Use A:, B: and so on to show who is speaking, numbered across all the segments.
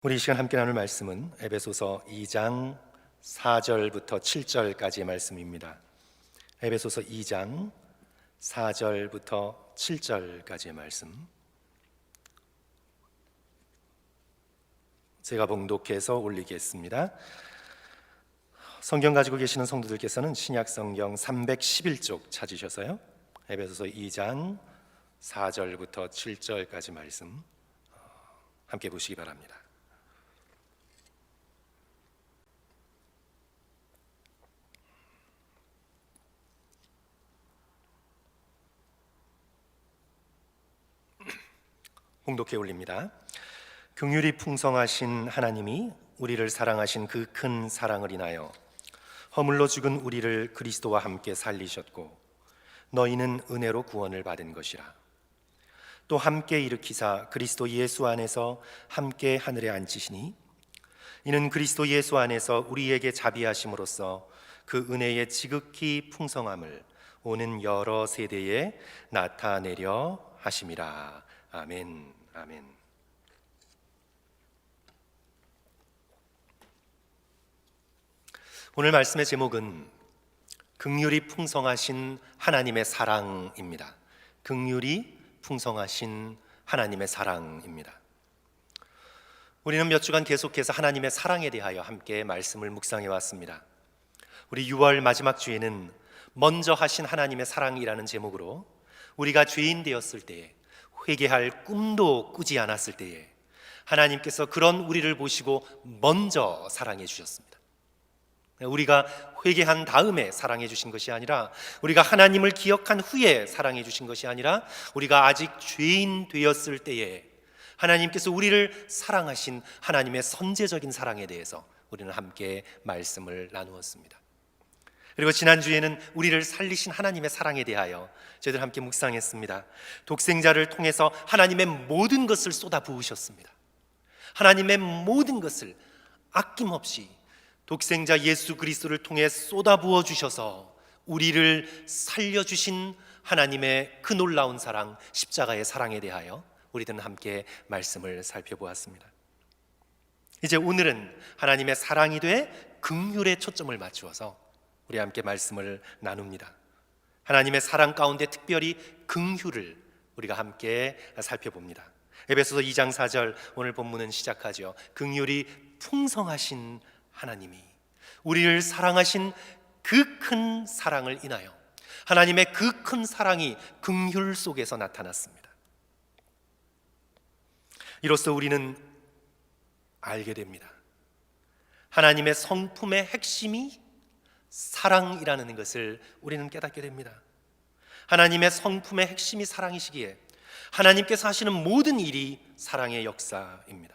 A: 우리 이 시간 함께 나눌 말씀은 에베소서 2장 4절부터 7절까지의 말씀입니다. 에베소서 2장 4절부터 7절까지의 말씀, 제가 봉독해서 올리겠습니다. 성경 가지고 계시는 성도들께서는 신약성경 311쪽 찾으셔서요, 에베소서 2장 4절부터 7절까지 말씀 함께 보시기 바랍니다. 봉독해 올립니다. 긍휼이 풍성하신 하나님이 우리를 사랑하신 그 큰 사랑을 인하여 허물로 죽은 우리를 그리스도와 함께 살리셨고 너희는 은혜로 구원을 받은 것이라. 또 함께 일으키사 그리스도 예수 안에서 함께 하늘에 앉히시니 이는 그리스도 예수 안에서 우리에게 자비하심으로써 그 은혜의 지극히 풍성함을 오는 여러 세대에 나타내려 하심이라. 아멘. 아멘. 오늘 말씀의 제목은 긍휼이 풍성하신 하나님의 사랑입니다. 긍휼이 풍성하신 하나님의 사랑입니다. 우리는 몇 주간 계속해서 하나님의 사랑에 대하여 함께 말씀을 묵상해 왔습니다. 우리 6월 마지막 주에는 먼저 하신 하나님의 사랑이라는 제목으로 우리가 죄인 되었을 때에, 회개할 꿈도 꾸지 않았을 때에 하나님께서 그런 우리를 보시고 먼저 사랑해 주셨습니다. 우리가 회개한 다음에 사랑해 주신 것이 아니라, 우리가 하나님을 기억한 후에 사랑해 주신 것이 아니라, 우리가 아직 죄인 되었을 때에 하나님께서 우리를 사랑하신 하나님의 선제적인 사랑에 대해서 우리는 함께 말씀을 나누었습니다. 그리고 지난주에는 우리를 살리신 하나님의 사랑에 대하여 저희들 함께 묵상했습니다. 독생자를 통해서 하나님의 모든 것을 쏟아 부으셨습니다. 하나님의 모든 것을 아낌없이 독생자 예수 그리스도를 통해 쏟아 부어 주셔서 우리를 살려주신 하나님의 그 놀라운 사랑, 십자가의 사랑에 대하여 우리들은 함께 말씀을 살펴보았습니다. 이제 오늘은 하나님의 사랑이 돼 긍휼에 초점을 맞추어서 우리 함께 말씀을 나눕니다. 하나님의 사랑 가운데 특별히 긍휼을 우리가 함께 살펴봅니다. 에베소서 2장 4절 오늘 본문은 시작하죠. 긍휼이 풍성하신 하나님이 우리를 사랑하신 그 큰 사랑을 인하여, 하나님의 그 큰 사랑이 긍휼 속에서 나타났습니다. 이로써 우리는 알게 됩니다. 하나님의 성품의 핵심이 사랑이라는 것을 우리는 깨닫게 됩니다. 하나님의 성품의 핵심이 사랑이시기에 하나님께서 하시는 모든 일이 사랑의 역사입니다.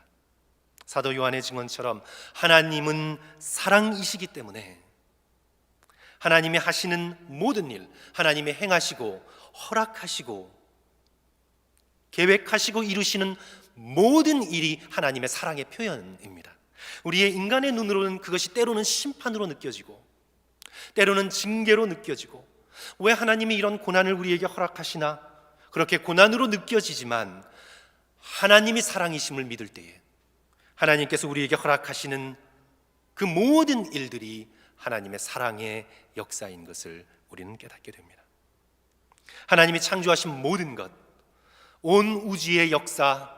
A: 사도 요한의 증언처럼 하나님은 사랑이시기 때문에 하나님이 하시는 모든 일, 하나님이 행하시고 허락하시고 계획하시고 이루시는 모든 일이 하나님의 사랑의 표현입니다. 우리의 인간의 눈으로는 그것이 때로는 심판으로 느껴지고 때로는 징계로 느껴지고, 왜 하나님이 이런 고난을 우리에게 허락하시나, 그렇게 고난으로 느껴지지만 하나님이 사랑이심을 믿을 때에 하나님께서 우리에게 허락하시는 그 모든 일들이 하나님의 사랑의 역사인 것을 우리는 깨닫게 됩니다. 하나님이 창조하신 모든 것, 온 우주의 역사,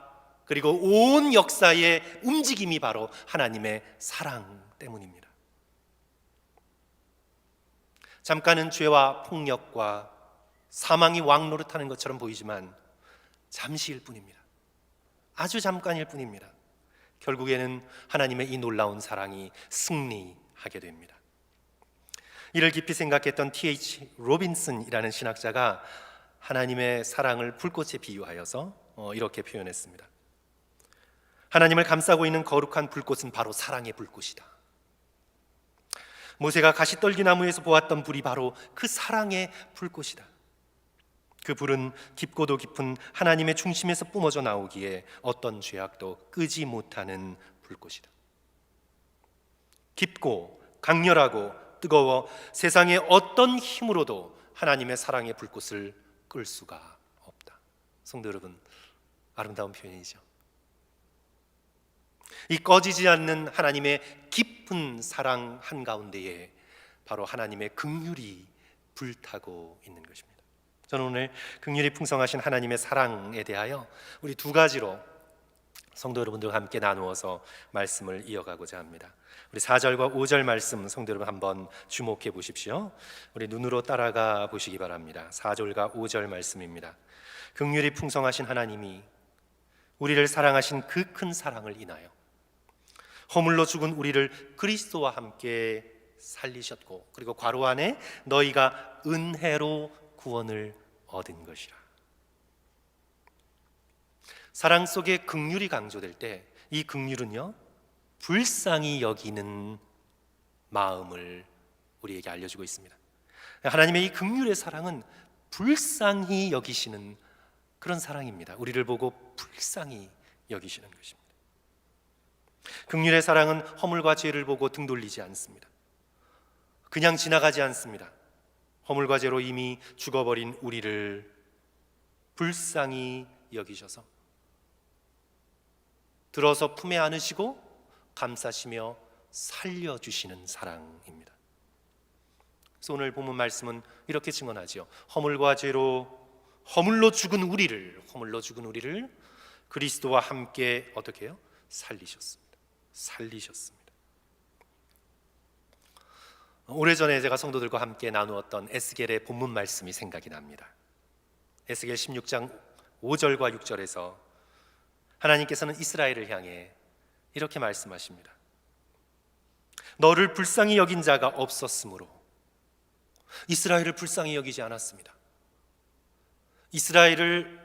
A: 그리고 온 역사의 움직임이 바로 하나님의 사랑 때문입니다. 잠깐은 죄와 폭력과 사망이 왕노릇하는 것처럼 보이지만 잠시일 뿐입니다. 아주 잠깐일 뿐입니다. 결국에는 하나님의 이 놀라운 사랑이 승리하게 됩니다. 이를 깊이 생각했던 T.H. 로빈슨이라는 신학자가 하나님의 사랑을 불꽃에 비유하여서 이렇게 표현했습니다. 하나님을 감싸고 있는 거룩한 불꽃은 바로 사랑의 불꽃이다. 모세가 가시떨기나무에서 보았던 불이 바로 그 사랑의 불꽃이다. 그 불은 깊고도 깊은 하나님의 중심에서 뿜어져 나오기에 어떤 죄악도 끄지 못하는 불꽃이다. 깊고 강렬하고 뜨거워 세상의 어떤 힘으로도 하나님의 사랑의 불꽃을 끌 수가 없다. 성도 여러분, 아름다운 표현이죠. 이 꺼지지 않는 하나님의 깊은 사랑 한가운데에 바로 하나님의 긍휼이 불타고 있는 것입니다. 저는 오늘 긍휼이 풍성하신 하나님의 사랑에 대하여 우리 두 가지로 성도 여러분들과 함께 나누어서 말씀을 이어가고자 합니다. 우리 4절과 5절 말씀 성도 여러분 한번 주목해 보십시오. 우리 눈으로 따라가 보시기 바랍니다. 4절과 5절 말씀입니다. 긍휼이 풍성하신 하나님이 우리를 사랑하신 그 큰 사랑을 인하여 허물로 죽은 우리를 그리스도와 함께 살리셨고, 그리고 괄호 안에 너희가 은혜로 구원을 얻은 것이라. 사랑 속에 긍휼이 강조될 때 이 긍휼은요, 불쌍히 여기는 마음을 우리에게 알려주고 있습니다. 하나님의 이 긍휼의 사랑은 불쌍히 여기시는 그런 사랑입니다. 우리를 보고 불쌍히 여기시는 것입니다. 긍휼의 사랑은 허물과 죄를 보고 등 돌리지 않습니다. 그냥 지나가지 않습니다. 허물과 죄로 이미 죽어버린 우리를 불쌍히 여기셔서 들어서 품에 안으시고 감싸시며 살려주시는 사랑입니다. 그래서 오늘 본문 말씀은 이렇게 증언하죠. 허물과 죄로 허물로 죽은 우리를 그리스도와 함께 어떻게 해요? 살리셨습니다. 오래전에 제가 성도들과 함께 나누었던 에스겔의 본문 말씀이 생각이 납니다. 에스겔 16장 5절과 6절에서 하나님께서는 이스라엘을 향해 이렇게 말씀하십니다. 너를 불쌍히 여긴 자가 없었으므로 이스라엘을 불쌍히 여기지 않았습니다. 이스라엘을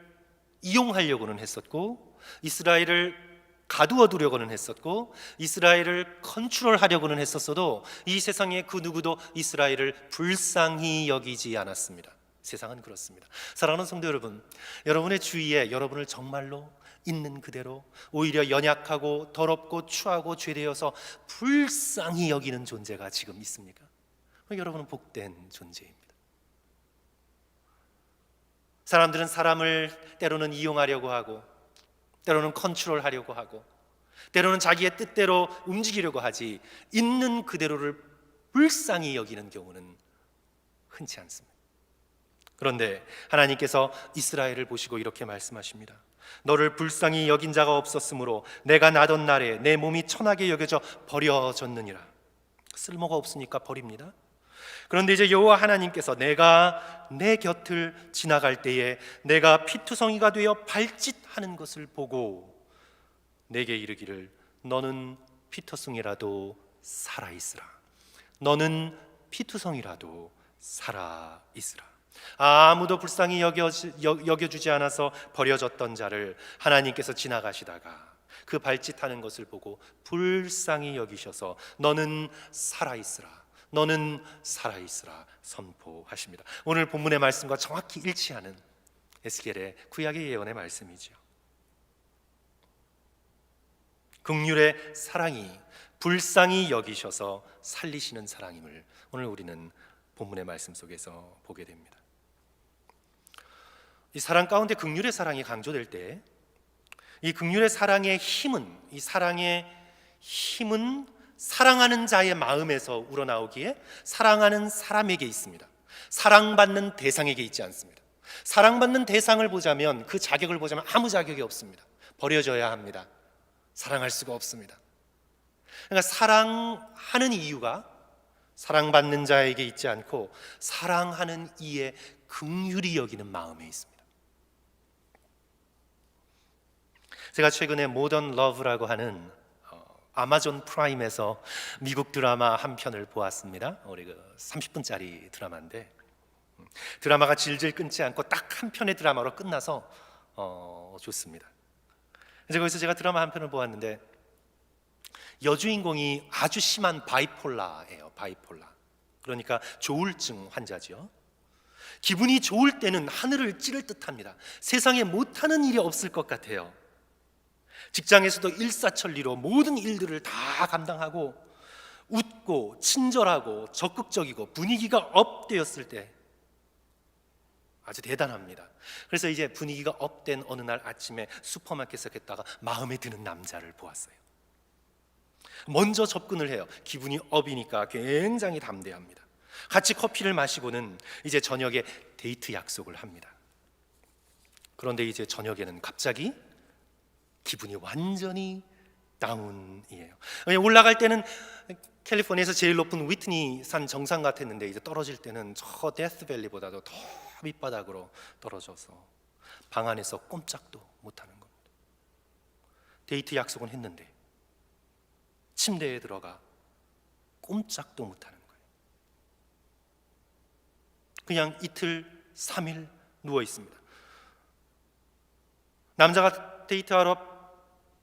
A: 이용하려고는 했었고, 이스라엘을 가두어 두려고는 했었고, 이스라엘을 컨트롤하려고는 했었어도 이 세상의 그 누구도 이스라엘을 불쌍히 여기지 않았습니다. 세상은 그렇습니다. 사랑하는 성도 여러분, 여러분의 주위에 여러분을 정말로 있는 그대로 오히려 연약하고 더럽고 추하고 죄되어서 불쌍히 여기는 존재가 지금 있습니까? 여러분은 복된 존재입니다. 사람들은 사람을 때로는 이용하려고 하고, 때로는 컨트롤하려고 하고, 때로는 자기의 뜻대로 움직이려고 하지, 있는 그대로를 불쌍히 여기는 경우는 흔치 않습니다. 그런데 하나님께서 이스라엘을 보시고 이렇게 말씀하십니다. 너를 불쌍히 여긴 자가 없었으므로 내가 나던 날에 내 몸이 천하게 여겨져 버려졌느니라. 쓸모가 없으니까 버립니다. 그런데 이제 여호와 하나님께서 내가 내 곁을 지나갈 때에 내가 피투성이가 되어 발짓하는 것을 보고 내게 이르기를 너는 피투성이라도 살아있으라. 너는 피투성이라도 살아있으라. 아무도 불쌍히 여겨주지 않아서 버려졌던 자를 하나님께서 지나가시다가 그 발짓하는 것을 보고 불쌍히 여기셔서 너는 살아있으라, 너는 살아있으라 선포하십니다. 오늘 본문의 말씀과 정확히 일치하는 에스겔의 구약의 예언의 말씀이죠. 긍휼의 사랑이 불쌍히 여기셔서 살리시는 사랑임을 오늘 우리는 본문의 말씀 속에서 보게 됩니다. 이 사랑 가운데 긍휼의 사랑이 강조될 때 이 긍휼의 사랑의 힘은, 이 사랑의 힘은 사랑하는 자의 마음에서 우러나오기에 사랑하는 사람에게 있습니다. 사랑받는 대상에게 있지 않습니다. 사랑받는 대상을 보자면, 그 자격을 보자면 아무 자격이 없습니다. 버려져야 합니다. 사랑할 수가 없습니다. 그러니까 사랑하는 이유가 사랑받는 자에게 있지 않고 사랑하는 이의 긍휼히 여기는 마음에 있습니다. 제가 최근에 모던 러브라고 하는 아마존 프라임에서 미국 드라마 한 편을 보았습니다. 우리 30분짜리 드라마인데 드라마가 질질 끊지 않고 딱 한 편의 드라마로 끝나서 좋습니다. 이제 거기서 제가 드라마 한 편을 보았는데 여주인공이 아주 심한 바이폴라예요. 바이폴라. 그러니까 조울증 환자죠. 기분이 좋을 때는 하늘을 찌를 듯합니다. 세상에 못하는 일이 없을 것 같아요. 직장에서도 일사천리로 모든 일들을 다 감당하고 웃고 친절하고 적극적이고 분위기가 업되었을 때 아주 대단합니다. 그래서 이제 분위기가 업된 어느 날 아침에 슈퍼마켓에 갔다가 마음에 드는 남자를 보았어요. 먼저 접근을 해요. 기분이 업이니까 굉장히 담대합니다. 같이 커피를 마시고는 이제 저녁에 데이트 약속을 합니다. 그런데 이제 저녁에는 갑자기 기분이 완전히 다운이에요. 올라갈 때는 캘리포니아에서 제일 높은 위트니 산 정상 같았는데 이제 떨어질 때는 저 데스밸리보다도 더 밑바닥으로 떨어져서 방 안에서 꼼짝도 못하는 겁니다. 데이트 약속은 했는데 침대에 들어가 꼼짝도 못하는 거예요. 그냥 이틀, 3일 누워 있습니다. 남자가 데이트하러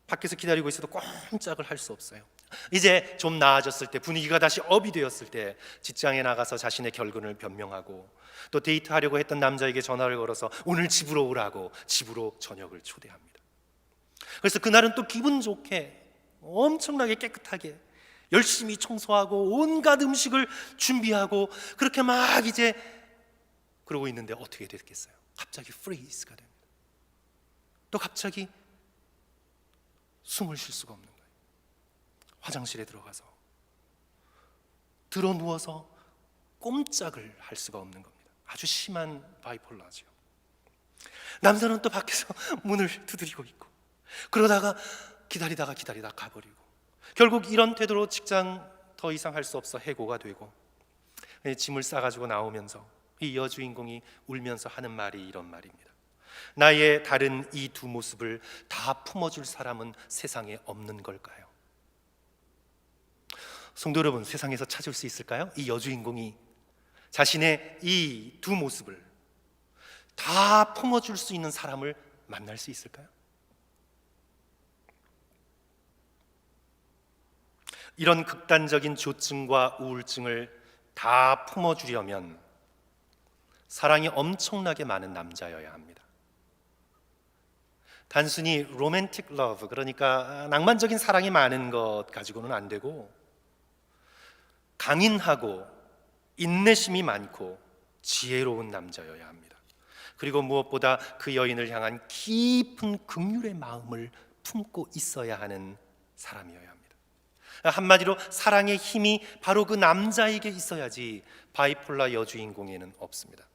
A: 밖에서 기다리고 있어도 꼼짝을 할 수 없어요. 이제 좀 나아졌을 때, 분위기가 다시 업이 되었을 때 직장에 나가서 자신의 결근을 변명하고 또 데이트하려고 했던 남자에게 전화를 걸어서 오늘 집으로 오라고 집으로 저녁을 초대합니다. 그래서 그날은 또 기분 좋게 엄청나게 깨끗하게 열심히 청소하고 온갖 음식을 준비하고 그렇게 막 이제 그러고 있는데 어떻게 됐겠어요? 갑자기 freeze가 됩니다. 또 갑자기 숨을 쉴 수가 없는 거예요. 화장실에 들어가서 들어 누워서 꼼짝을 할 수가 없는 겁니다. 아주 심한 바이폴라죠. 남자는 또 밖에서 문을 두드리고 있고 그러다가 기다리다가 가버리고 결국 이런 태도로 직장 더 이상 할 수 없어 해고가 되고 짐을 싸가지고 나오면서 이 여주인공이 울면서 하는 말이 이런 말입니다. 나의 다른 이 두 모습을 다 품어줄 사람은 세상에 없는 걸까요? 성도 여러분, 세상에서 찾을 수 있을까요? 이 여주인공이 자신의 이 두 모습을 다 품어줄 수 있는 사람을 만날 수 있을까요? 이런 극단적인 조증과 우울증을 다 품어주려면 사랑이 엄청나게 많은 남자여야 합니다. 단순히 로맨틱 러브, 그러니까 낭만적인 사랑이 많은 것 가지고는 안 되고 강인하고 인내심이 많고 지혜로운 남자여야 합니다. 그리고 무엇보다 그 여인을 향한 깊은 긍휼의 마음을 품고 있어야 하는 사람이어야 합니다. 한마디로 사랑의 힘이 바로 그 남자에게 있어야지 바이폴라 여주인공에는 없습니다.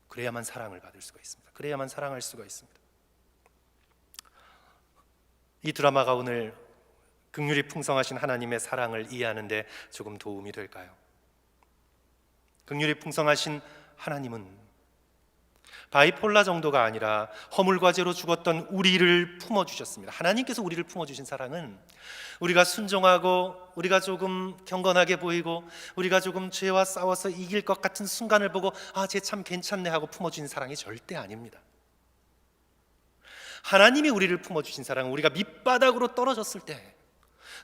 A: 그래야만 사랑을 받을 수가 있습니다. 그래야만 사랑할 수가 있습니다. 이 드라마가 오늘 긍휼이 풍성하신 하나님의 사랑을 이해하는 데 조금 도움이 될까요? 긍휼이 풍성하신 하나님은 바이폴라 정도가 아니라 허물과 죄로 죽었던 우리를 품어주셨습니다. 하나님께서 우리를 품어주신 사랑은 우리가 순종하고 우리가 조금 경건하게 보이고 우리가 조금 죄와 싸워서 이길 것 같은 순간을 보고 쟤 참 괜찮네 하고 품어주신 사랑이 절대 아닙니다. 하나님이 우리를 품어주신 사랑은 우리가 밑바닥으로 떨어졌을 때,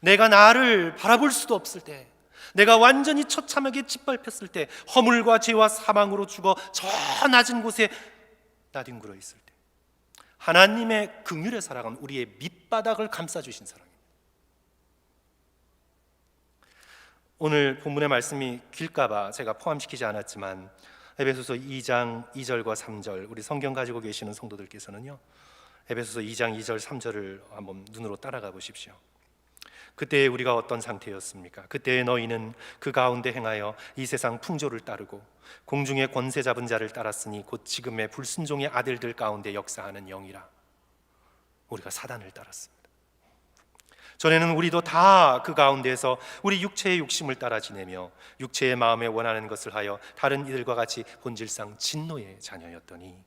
A: 내가 나를 바라볼 수도 없을 때, 내가 완전히 처참하게 짓밟혔을 때, 허물과 죄와 사망으로 죽어 저 낮은 곳에 나뒹굴어 있을 때, 하나님의 긍휼의 사랑은 우리의 밑바닥을 감싸주신 사랑입니다. 오늘 본문의 말씀이 길까봐 제가 포함시키지 않았지만 에베소서 2장 2절과 3절, 우리 성경 가지고 계시는 성도들께서는요, 에베소서 2장 2절 3절을 한번 눈으로 따라가 보십시오. 그때에 우리가 어떤 상태였습니까? 그때에 너희는 그 가운데 행하여 이 세상 풍조를 따르고 공중의 권세 잡은 자를 따랐으니 곧 지금의 불순종의 아들들 가운데 역사하는 영이라. 우리가 사단을 따랐습니다. 전에는 우리도 다 그 가운데에서 우리 육체의 욕심을 따라 지내며 육체의 마음에 원하는 것을 하여 다른 이들과 같이 본질상 진노의 자녀였더니,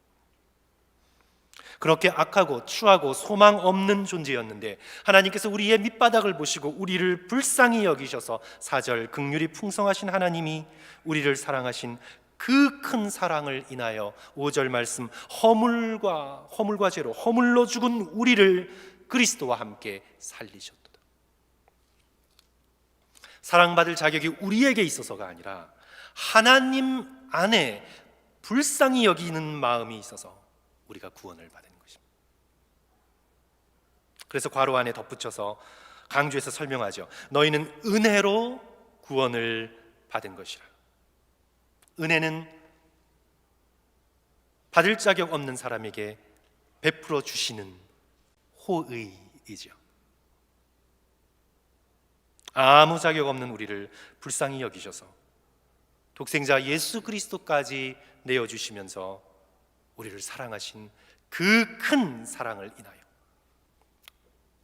A: 그렇게 악하고 추하고 소망 없는 존재였는데 하나님께서 우리의 밑바닥을 보시고 우리를 불쌍히 여기셔서 4절 긍휼이 풍성하신 하나님이 우리를 사랑하신 그 큰 사랑을 인하여 5절 말씀 허물과 죄로 허물로 죽은 우리를 그리스도와 함께 살리셨도다. 사랑받을 자격이 우리에게 있어서가 아니라 하나님 안에 불쌍히 여기는 마음이 있어서 우리가 구원을 받은 것입니다. 그래서 괄호 안에 덧붙여서 강조해서 설명하죠. 너희는 은혜로 구원을 받은 것이라. 은혜는 받을 자격 없는 사람에게 베풀어 주시는 호의이죠. 아무 자격 없는 우리를 불쌍히 여기셔서 독생자 예수 그리스도까지 내어주시면서 우리를 사랑하신 그 큰 사랑을 인하여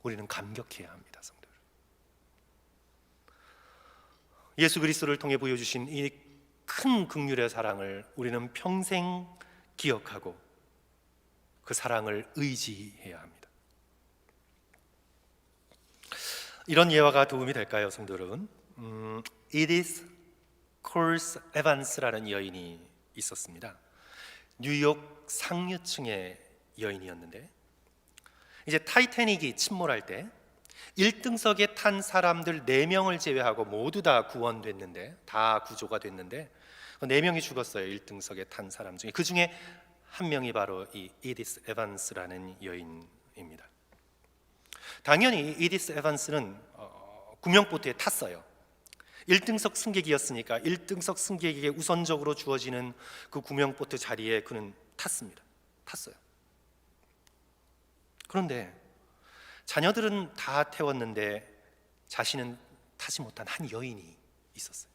A: 우리는 감격해야 합니다. 성도 여러분, 예수 그리스도를 통해 보여주신 이 큰 긍휼의 사랑을 우리는 평생 기억하고 그 사랑을 의지해야 합니다. 이런 예화가 도움이 될까요, 성도 여러분? 이디스 콜스 에반스라는 여인이 있었습니다. 뉴욕 상류층의 여인이었는데, 이제 타이타닉이 침몰할 때 1등석에 탄 사람들 4명을 제외하고 모두 다 구원됐는데, 다 구조가 됐는데 4명이 죽었어요. 1등석에 탄 사람 중에. 그 중에 한 명이 바로 이 이디스 에반스라는 여인입니다. 당연히 이디스 에반스는 구명보트에 탔어요. 1등석 승객이었으니까 1등석 승객에게 우선적으로 주어지는 그 구명보트 자리에 그는 탔어요. 그런데 자녀들은 다 태웠는데 자신은 타지 못한 한 여인이 있었어요.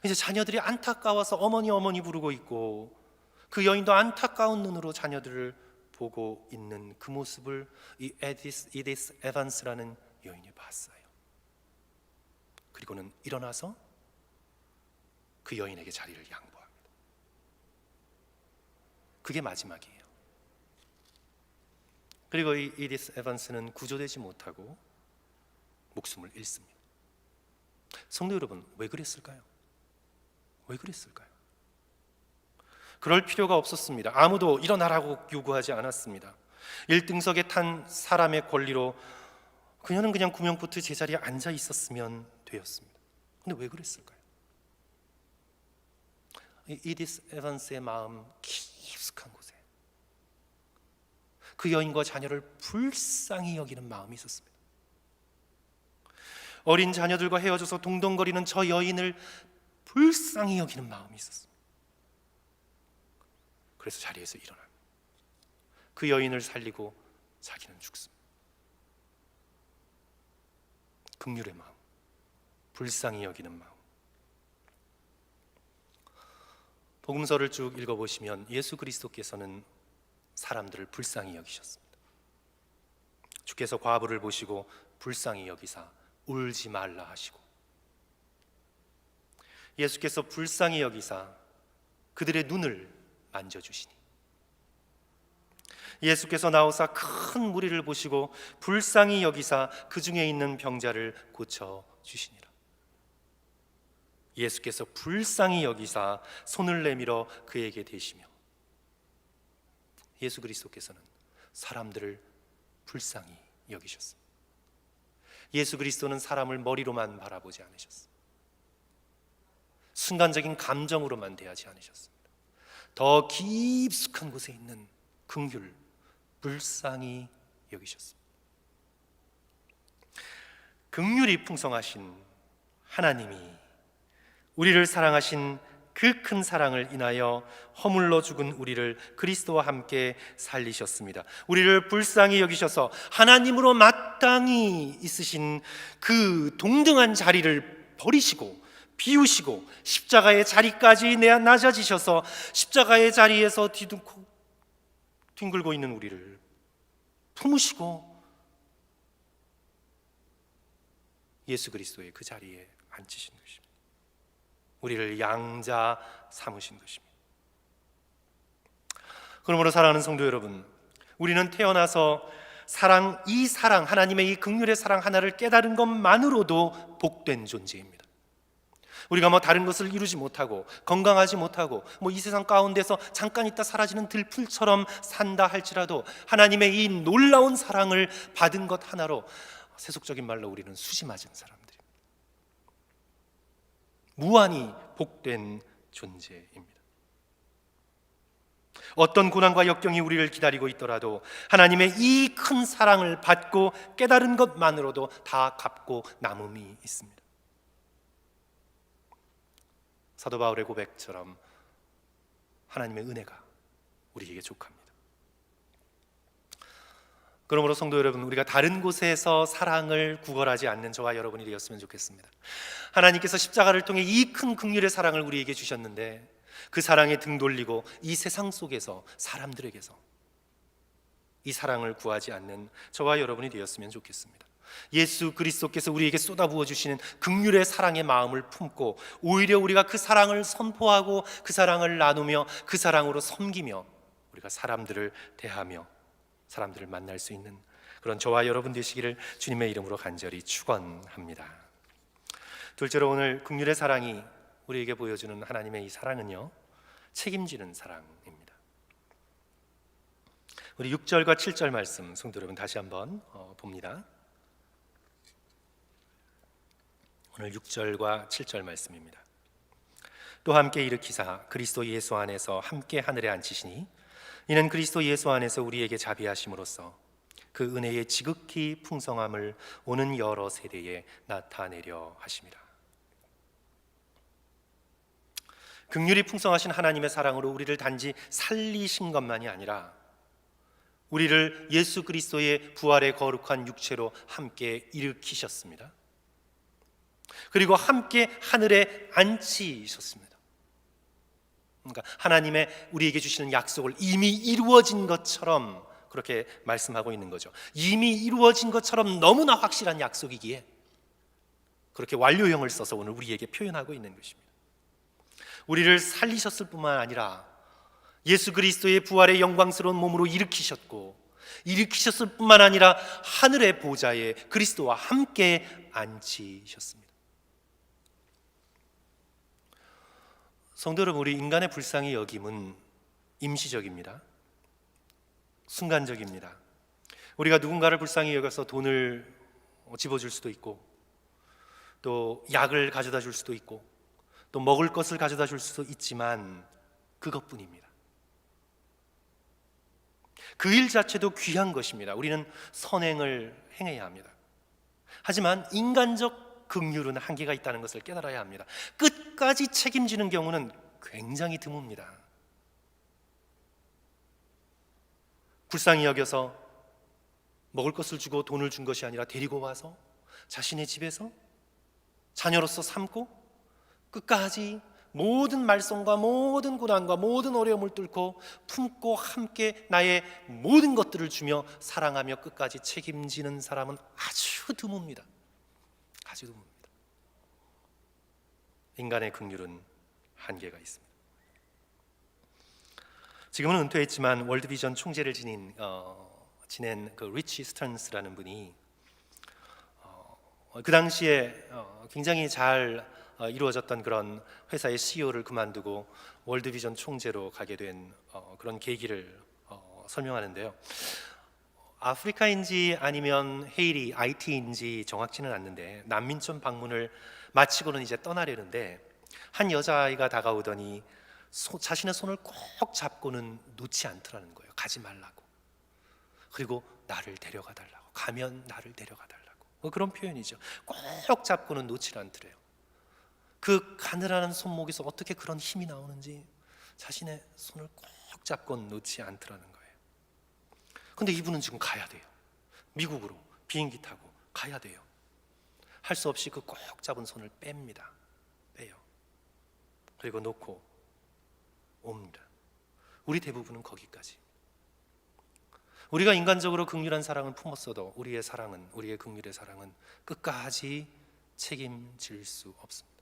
A: 이제 자녀들이 안타까워서 어머니 부르고 있고, 그 여인도 안타까운 눈으로 자녀들을 보고 있는 그 모습을 이 이디스 에반스라는 여인이 봤어요. 그리고는 일어나서 그 여인에게 자리를 양보합니다. 그게 마지막이에요. 그리고 이 이디스 에반스는 구조되지 못하고 목숨을 잃습니다. 성도 여러분, 왜 그랬을까요? 왜 그랬을까요? 그럴 필요가 없었습니다. 아무도 일어나라고 요구하지 않았습니다. 1등석에 탄 사람의 권리로 그녀는 그냥 구명보트 제자리에 앉아 있었으면 되었습니다. 근데 왜 그랬을까요? 이디스 에반스의 마음 깊숙한 곳에 그 여인과 자녀를 불쌍히 여기는 마음이 있었습니다. 어린 자녀들과 헤어져서 동동거리는 저 여인을 불쌍히 여기는 마음이 있었습니다. 그래서 자리에서 일어납니다. 그 여인을 살리고 자기는 죽습니다. 긍휼의 마음, 불쌍히 여기는 마음. 복음서를 쭉 읽어보시면 예수 그리스도께서는 사람들을 불쌍히 여기셨습니다. 주께서 과부를 보시고 불쌍히 여기사 울지 말라 하시고, 예수께서 불쌍히 여기사 그들의 눈을 만져주시니, 예수께서 나오사 큰 무리를 보시고 불쌍히 여기사 그 중에 있는 병자를 고쳐주시니라. 예수께서 불쌍히 여기사 손을 내밀어 그에게 대시며, 예수 그리스도께서는 사람들을 불쌍히 여기셨습니다. 예수 그리스도는 사람을 머리로만 바라보지 않으셨습니다. 순간적인 감정으로만 대하지 않으셨습니다. 더 깊숙한 곳에 있는 긍휼, 불쌍히 여기셨습니다. 긍휼이 풍성하신 하나님이 우리를 사랑하신 그 큰 사랑을 인하여 허물러 죽은 우리를 그리스도와 함께 살리셨습니다. 우리를 불쌍히 여기셔서 하나님으로 마땅히 있으신 그 동등한 자리를 버리시고 비우시고 십자가의 자리까지 낮아지셔서 십자가의 자리에서 뒹굴고 있는 우리를 품으시고 예수 그리스도의 그 자리에 앉히신 것입니다. 우리를 양자 삼으신 것입니다. 그러므로 사랑하는 성도 여러분, 우리는 태어나서 이 사랑, 하나님의 이 긍휼의 사랑 하나를 깨달은 것만으로도 복된 존재입니다. 우리가 다른 것을 이루지 못하고 건강하지 못하고 이 세상 가운데서 잠깐 있다 사라지는 들풀처럼 산다 할지라도 하나님의 이 놀라운 사랑을 받은 것 하나로 세속적인 말로 우리는 수지 맞은 사람들입니다. 무한히 복된 존재입니다. 어떤 고난과 역경이 우리를 기다리고 있더라도 하나님의 이 큰 사랑을 받고 깨달은 것만으로도 다 갚고 남음이 있습니다. 사도 바울의 고백처럼 하나님의 은혜가 우리에게 족합니다. 그러므로 성도 여러분, 우리가 다른 곳에서 사랑을 구걸하지 않는 저와 여러분이 되었으면 좋겠습니다. 하나님께서 십자가를 통해 이 큰 긍휼의 사랑을 우리에게 주셨는데 그 사랑에 등 돌리고 이 세상 속에서 사람들에게서 이 사랑을 구하지 않는 저와 여러분이 되었으면 좋겠습니다. 예수 그리스도께서 우리에게 쏟아부어 주시는 긍휼의 사랑의 마음을 품고 오히려 우리가 그 사랑을 선포하고 그 사랑을 나누며 그 사랑으로 섬기며 우리가 사람들을 대하며 사람들을 만날 수 있는 그런 저와 여러분 되시기를 주님의 이름으로 간절히 축원합니다. 둘째로, 오늘 긍휼의 사랑이 우리에게 보여주는 하나님의 이 사랑은요, 책임지는 사랑입니다. 우리 6절과 7절 말씀 성도 여러분 다시 한번 봅니다. 오늘 6절과 7절 말씀입니다. 또 함께 일으키사 그리스도 예수 안에서 함께 하늘에 앉히시니 이는 그리스도 예수 안에서 우리에게 자비하심으로써 그 은혜의 지극히 풍성함을 오는 여러 세대에 나타내려 하심이라. 긍휼이 풍성하신 하나님의 사랑으로 우리를 단지 살리신 것만이 아니라 우리를 예수 그리스도의 부활의 거룩한 육체로 함께 일으키셨습니다. 그리고 함께 하늘에 앉히셨습니다. 그러니까 하나님의 우리에게 주시는 약속을 이미 이루어진 것처럼 그렇게 말씀하고 있는 거죠. 이미 이루어진 것처럼 너무나 확실한 약속이기에 그렇게 완료형을 써서 오늘 우리에게 표현하고 있는 것입니다. 우리를 살리셨을 뿐만 아니라 예수 그리스도의 부활의 영광스러운 몸으로 일으키셨고, 일으키셨을 뿐만 아니라 하늘의 보좌에 그리스도와 함께 앉히셨습니다. 성도 여러분, 우리 인간의 불쌍히 여김은 임시적입니다. 순간적입니다. 우리가 누군가를 불쌍히 여겨서 돈을 집어줄 수도 있고, 또 약을 가져다 줄 수도 있고, 또 먹을 것을 가져다 줄 수도 있지만 그것뿐입니다. 그 일 자체도 귀한 것입니다. 우리는 선행을 행해야 합니다. 하지만 인간적 긍휼은 한계가 있다는 것을 깨달아야 합니다. 끝까지 책임지는 경우는 굉장히 드뭅니다. 불쌍히 여겨서 먹을 것을 주고 돈을 준 것이 아니라 데리고 와서 자신의 집에서 자녀로서 삼고 끝까지 모든 말썽과 모든 고난과 모든 어려움을 뚫고 품고 함께 나의 모든 것들을 주며 사랑하며 끝까지 책임지는 사람은 아주 드뭅니다. 아주 드뭅니다. 인간의 긍휼은 한계가 있습니다. 지금은 은퇴했지만 월드비전 총재를 지낸 그 리치 스턴스라는 분이 그 당시에 굉장히 잘 이루어졌던 그런 회사의 CEO를 그만두고 월드비전 총재로 가게 된 그런 계기를 설명하는데요. 아프리카인지 아니면 헤이리 IT인지 정확치는 않는데 난민촌 방문을 마치고는 이제 떠나려는데 한 여자아이가 다가오더니 자신의 손을 꼭 잡고는 놓지 않더라는 거예요. 가지 말라고. 그리고 나를 데려가 달라고. 가면 나를 데려가 달라고. 그런 표현이죠. 꼭 잡고는 놓지 않더래요. 그 가늘한 손목에서 어떻게 그런 힘이 나오는지 자신의 손을 꼭 잡고는 놓지 않더라는 거예요. 근데 이분은 지금 가야 돼요. 미국으로 비행기 타고 가야 돼요. 할 수 없이 그 꼭 잡은 손을 뺍니다. 빼요. 그리고 놓고 옵니다. 우리 대부분은 거기까지. 우리가 인간적으로 긍휼한 사랑을 품었어도 우리의 긍휼의 사랑은 끝까지 책임질 수 없습니다.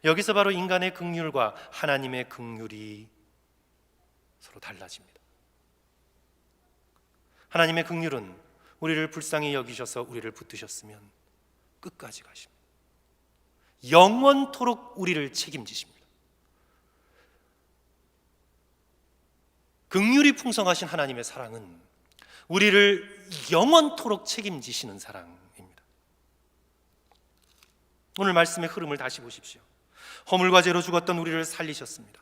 A: 여기서 바로 인간의 긍휼과 하나님의 긍휼이 서로 달라집니다. 하나님의 긍휼은 우리를 불쌍히 여기셔서 우리를 붙드셨으면 끝까지 가십니다. 영원토록 우리를 책임지십니다. 긍휼이 풍성하신 하나님의 사랑은 우리를 영원토록 책임지시는 사랑입니다. 오늘 말씀의 흐름을 다시 보십시오. 허물과 죄로 죽었던 우리를 살리셨습니다.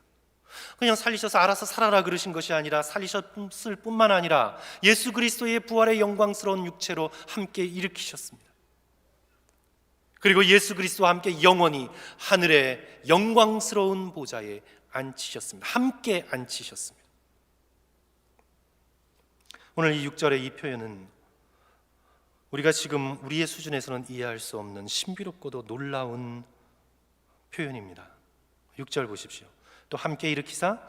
A: 그냥 살리셔서 알아서 살아라 그러신 것이 아니라 살리셨을 뿐만 아니라 예수 그리스도의 부활의 영광스러운 육체로 함께 일으키셨습니다. 그리고 예수 그리스도와 함께 영원히 하늘의 영광스러운 보좌에 앉히셨습니다. 함께 앉히셨습니다. 오늘 이 6절의 이 표현은 우리가 지금 우리의 수준에서는 이해할 수 없는 신비롭고도 놀라운 표현입니다. 6절 보십시오. 또 함께 일으키사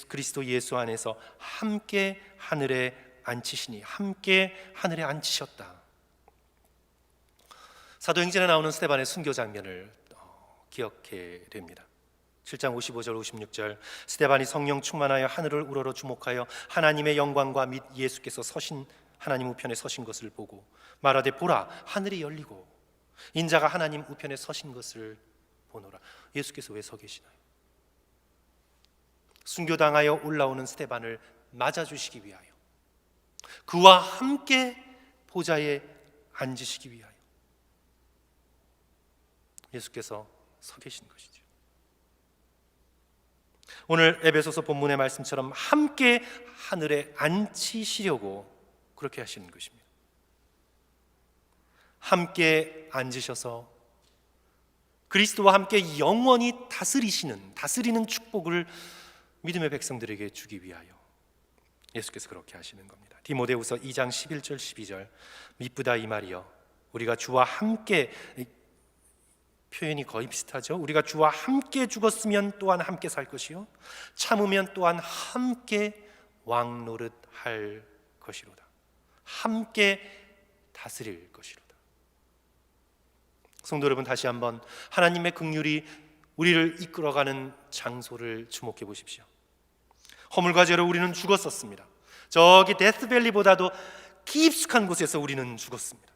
A: 그리스도 예수 안에서 함께 하늘에 앉히시니, 함께 하늘에 앉히셨다. 사도행전에 나오는 스데반의 순교 장면을 기억해 됩니다. 7장 55절 56절 스데반이 성령 충만하여 하늘을 우러러 주목하여 하나님의 영광과 및 예수께서 서신 하나님 우편에 서신 것을 보고 말하되 보라 하늘이 열리고 인자가 하나님 우편에 서신 것을 보노라. 예수께서 왜 서 계시나요? 순교당하여 올라오는 스데반을 맞아주시기 위하여, 그와 함께 보좌에 앉으시기 위하여 예수께서 서 계신 것이죠. 오늘 에베소서 본문의 말씀처럼 함께 하늘에 앉히시려고 그렇게 하시는 것입니다. 함께 앉으셔서 그리스도와 함께 영원히 다스리는 축복을 믿음의 백성들에게 주기 위하여 예수께서 그렇게 하시는 겁니다. 디모데후서 2장 11절 12절 미쁘다 이 말이여 우리가 주와 함께, 표현이 거의 비슷하죠. 우리가 주와 함께 죽었으면 또한 함께 살 것이요 참으면 또한 함께 왕노릇할 것이로다. 함께 다스릴 것이로다. 성도 여러분, 다시 한번 하나님의 긍휼이 우리를 이끌어가는 장소를 주목해 보십시오. 허물과 죄로 우리는 죽었었습니다. 저기 데스밸리보다도 깊숙한 곳에서 우리는 죽었습니다.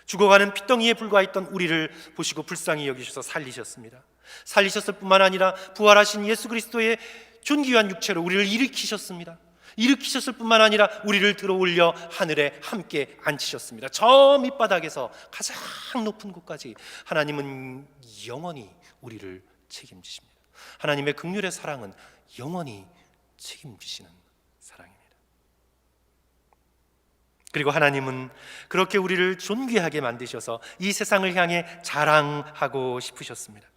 A: 죽어가는 핏덩이에 불과했던 우리를 보시고 불쌍히 여기셔서 살리셨습니다. 살리셨을 뿐만 아니라 부활하신 예수 그리스도의 존귀한 육체로 우리를 일으키셨습니다. 일으키셨을 뿐만 아니라 우리를 들어올려 하늘에 함께 앉히셨습니다. 저 밑바닥에서 가장 높은 곳까지 하나님은 영원히 우리를 책임지십니다. 하나님의 긍휼의 사랑은 영원히 책임지시는 사랑입니다. 그리고 하나님은 그렇게 우리를 존귀하게 만드셔서 이 세상을 향해 자랑하고 싶으셨습니다.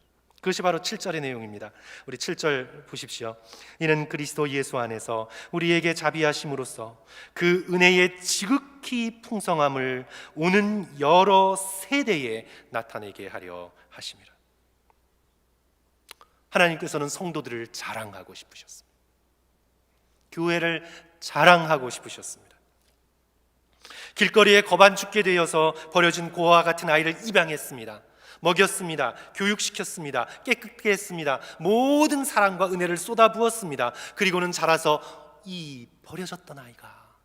A: 그것이 바로 7절의 내용입니다. 우리 7절 보십시오. 이는 그리스도 예수 안에서 우리에게 자비하심으로써 그 은혜의 지극히 풍성함을 오는 여러 세대에 나타내게 하려 하심이라. 하나님께서는 성도들을 자랑하고 싶으셨습니다. 교회를 자랑하고 싶으셨습니다. 길거리에 겁 안 죽게 되어서 버려진 고아와 같은 아이를 입양했습니다. 먹였습니다. 교육시켰습니다. 깨끗게 했습니다. 모든 사랑과 은혜를 쏟아부었습니다. 그리고는 자라서 이 버려졌던 아이가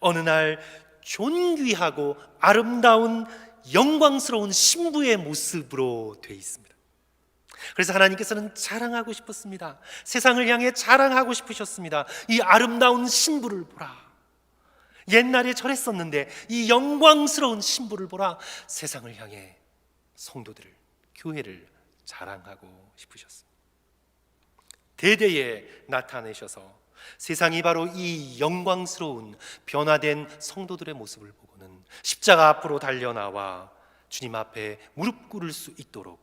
A: 어느 날 존귀하고 아름다운 영광스러운 신부의 모습으로 돼 있습니다. 그래서 하나님께서는 자랑하고 싶었습니다. 세상을 향해 자랑하고 싶으셨습니다. 이 아름다운 신부를 보라. 옛날에 저랬었는데 이 영광스러운 신부를 보라. 세상을 향해 성도들을, 교회를 자랑하고 싶으셨습니다. 대대에 나타내셔서 세상이 바로 이 영광스러운 변화된 성도들의 모습을 보고는 십자가 앞으로 달려나와 주님 앞에 무릎 꿇을 수 있도록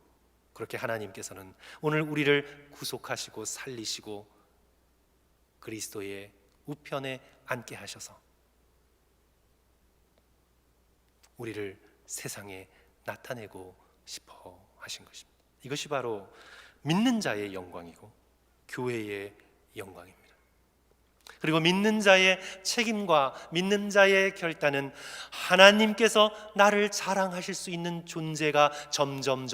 A: 그렇게 하나님께서는 오늘 우리를 구속하시고 살리시고 그리스도의 우편에 앉게 하셔서 우리를 세상에 나타내고 싶어 하신 것입니다. 이것이 바로 믿는 자의 영광이고 교회의 영광입니다. 그리고 믿는 자의 책임과 믿는 자의 결단은 하나님께서 나를 자랑하실 수 있는 존재가 점점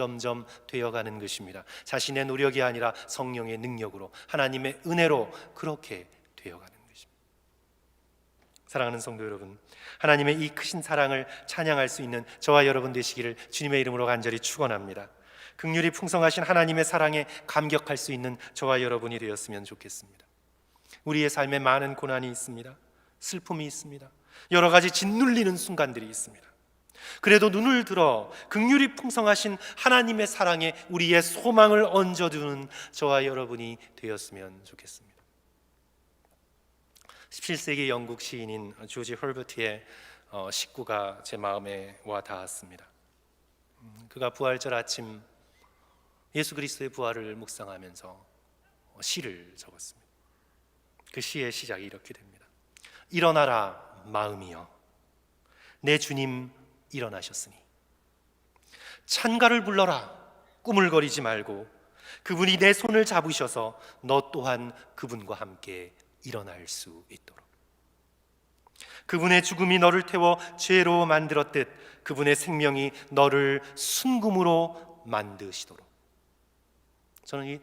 A: 되어가는 것입니다. 자신의 노력이 아니라 성령의 능력으로, 하나님의 은혜로 그렇게 되어가는 것입니다. 사랑하는 성도 여러분, 하나님의 이 크신 사랑을 찬양할 수 있는 저와 여러분 되시기를 주님의 이름으로 간절히 축원합니다. 긍휼이 풍성하신 하나님의 사랑에 감격할 수 있는 저와 여러분이 되었으면 좋겠습니다. 우리의 삶에 많은 고난이 있습니다. 슬픔이 있습니다. 여러 가지 짓눌리는 순간들이 있습니다. 그래도 눈을 들어 긍휼이 풍성하신 하나님의 사랑에 우리의 소망을 얹어두는 저와 여러분이 되었으면 좋겠습니다. 17세기 영국 시인인 조지 헐버트의 식구가 제 마음에 와 닿았습니다. 그가 부활절 아침 예수 그리스도의 부활을 묵상하면서 시를 적었습니다. 그 시의 시작이 이렇게 됩니다. 일어나라 마음이여, 내 주님 일어나셨으니 찬가를 불러라. 꾸물거리지 말고 그분이 내 손을 잡으셔서 너 또한 그분과 함께 일어날 수 있도록. 그분의 죽음이 너를 태워 죄로 만들었듯 그분의 생명이 너를 순금으로 만드시도록. 저는 이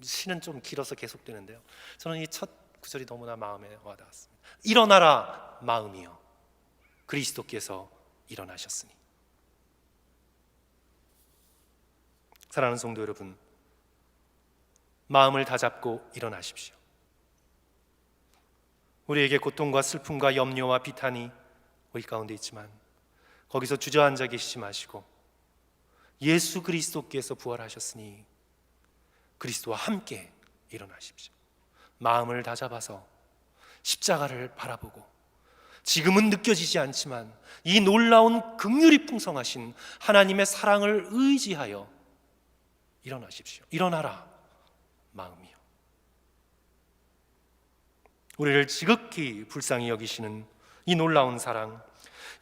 A: 시는 좀 길어서 계속되는데요, 저는 이 첫 구절이 너무나 마음에 와닿았습니다. 일어나라 마음이여, 그리스도께서 일어나셨으니. 사랑하는 성도 여러분, 마음을 다잡고 일어나십시오. 우리에게 고통과 슬픔과 염려와 비탄이 우리 가운데 있지만 거기서 주저앉아 계시지 마시고 예수 그리스도께서 부활하셨으니 그리스도와 함께 일어나십시오. 마음을 다잡아서 십자가를 바라보고 지금은 느껴지지 않지만 이 놀라운 긍휼이 풍성하신 하나님의 사랑을 의지하여 일어나십시오. 일어나라 마음이요. 우리를 지극히 불쌍히 여기시는 이 놀라운 사랑,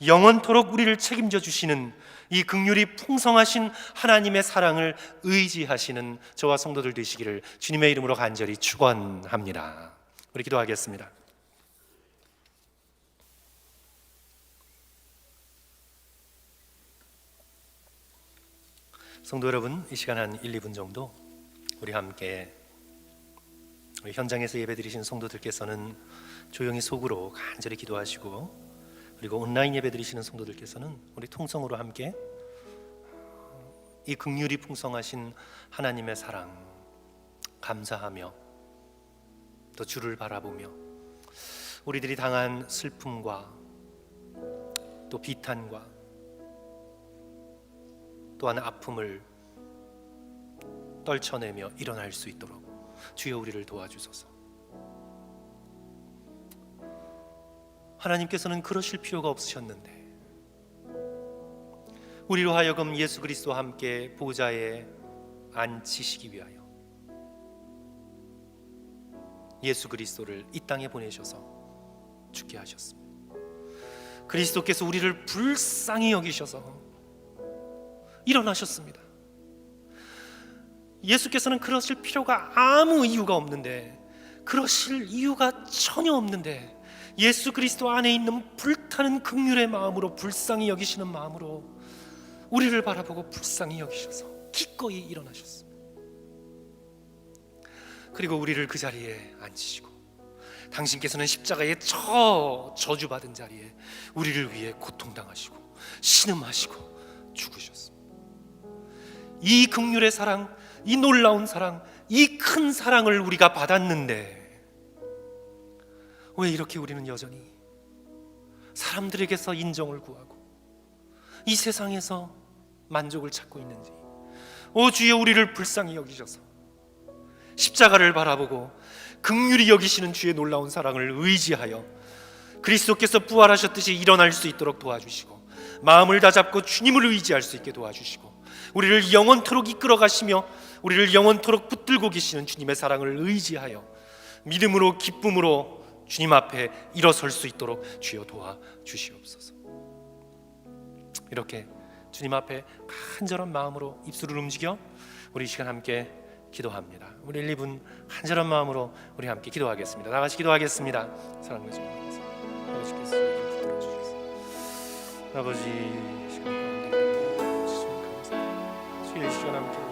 A: 영원토록 우리를 책임져 주시는 이 긍휼이 풍성하신 하나님의 사랑을 의지하시는 저와 성도들 되시기를 주님의 이름으로 간절히 축원합니다. 우리 기도하겠습니다. 성도 여러분, 이 시간 한 1, 2분 정도 우리 함께, 우리 현장에서 예배드리신 성도들께서는 조용히 속으로 간절히 기도하시고, 그리고 온라인 예배드리시는 성도들께서는 우리 통성으로 함께 이 긍휼이 풍성하신 하나님의 사랑 감사하며 또 주를 바라보며 우리들이 당한 슬픔과 또 비탄과 또한 아픔을 떨쳐내며 일어날 수 있도록 주여 우리를 도와주소서. 하나님께서는 그러실 필요가 없으셨는데 우리로 하여금 예수 그리스도와 함께 보좌에 앉히시기 위하여 예수 그리스도를 이 땅에 보내셔서 죽게 하셨습니다. 그리스도께서 우리를 불쌍히 여기셔서 일어나셨습니다. 예수께서는 그러실 필요가 아무 이유가 없는데, 그러실 이유가 전혀 없는데 예수 그리스도 안에 있는 불타는 긍휼의 마음으로, 불쌍히 여기시는 마음으로 우리를 바라보고 불쌍히 여기셔서 기꺼이 일어나셨습니다. 그리고 우리를 그 자리에 앉히시고 당신께서는 십자가에 저주받은 자리에 우리를 위해 고통당하시고 신음하시고 죽으셨습니다. 이 긍휼의 사랑, 이 놀라운 사랑, 이 큰 사랑을 우리가 받았는데 왜 이렇게 우리는 여전히 사람들에게서 인정을 구하고 이 세상에서 만족을 찾고 있는지, 오 주여 우리를 불쌍히 여기셔서 십자가를 바라보고 긍휼히 여기시는 주의 놀라운 사랑을 의지하여 그리스도께서 부활하셨듯이 일어날 수 있도록 도와주시고, 마음을 다잡고 주님을 의지할 수 있게 도와주시고, 우리를 영원토록 이끌어 가시며 우리를 영원토록 붙들고 계시는 주님의 사랑을 의지하여 믿음으로 기쁨으로 주님 앞에 일어설 수 있도록 주여 도와주시옵소서. 이렇게 주님 앞에 간절한 마음으로 입술을 움직여 우리 이 시간 함께 기도합니다. 우리 1, 2분 간절한 마음으로 우리 함께 기도하겠습니다. 다 같이 기도하겠습니다. 사랑하는 주님, 아버지께서 우리를 붙들어 주셔서 아버지 시간 가운데 주님 감사합니다. 주의 시간 함께